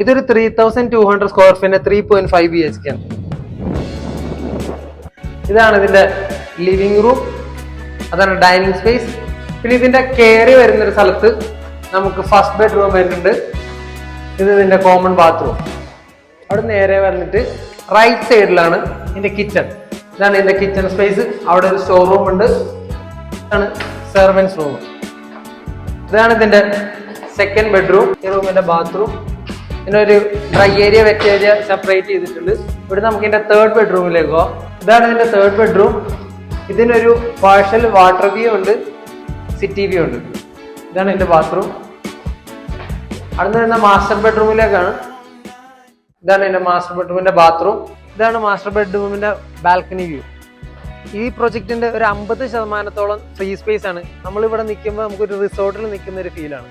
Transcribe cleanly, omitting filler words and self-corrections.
ഇതൊരു 3200 square ഫീറ്റിന്റെ 3.5 BHK ആണ്. ഇതാണ് ഇതിന്റെ ലിവിംഗ് റൂം, അതാണ് ഡൈനിങ് സ്പേസ്. പിന്നെ ഇതിന്റെ കയറി വരുന്നൊരു സ്ഥലത്ത് നമുക്ക് ഫസ്റ്റ് ബെഡ്റൂം വരുന്നുണ്ട്. ഇത് ഇതിന്റെ കോമൺ ബാത്റൂം. അവിടെ നേരെ വന്നിട്ട് റൈറ്റ് സൈഡിലാണ് ഇതിന്റെ കിച്ചൺ. ഇതാണ് ഇതിന്റെ കിച്ചൺ സ്പേസ്. അവിടെ ഒരു സ്റ്റോർ റൂം ഉണ്ട്. ഇതാണ് സെർവൻസ് റൂം. ഇതാണ് ഇതിന്റെ സെക്കൻഡ് ബെഡ്റൂം. ഈ റൂമിന്റെ ബാത്റൂം. ഇതിനൊരു dry area wet area separate ചെയ്തിട്ടുണ്ട്. ഇവിടെ നമുക്ക് ഇതിന്റെ തേർഡ് ബെഡ്റൂമിലേക്ക് പോവാം. ഇതാണ് ഇതിന്റെ തേർഡ് ബെഡ്റൂം. ഇതിനൊരു പാർഷ്യൽ വാട്ടർ വ്യൂ ഉണ്ട്, സിറ്റി വ്യൂ ഉണ്ട്. ഇതാണ് ഇതിന്റെ ബാത്റൂം. അടുത്ത് വരുന്ന മാസ്റ്റർ ബെഡ്റൂമിലേക്കാണ്. ഇതാണ് ഇതിന്റെ മാസ്റ്റർ ബെഡ്റൂമിന്റെ ബാത്റൂം. ഇതാണ് മാസ്റ്റർ ബെഡ്റൂമിന്റെ ബാൽക്കണി വ്യൂ. ഈ പ്രൊജക്ടിന്റെ ഒരു 50% ഫ്രീ സ്പേസ് ആണ്. നമ്മളിവിടെ നിൽക്കുമ്പോൾ നമുക്കൊരു റിസോർട്ടിൽ നിൽക്കുന്ന ഒരു ഫീലാണ്.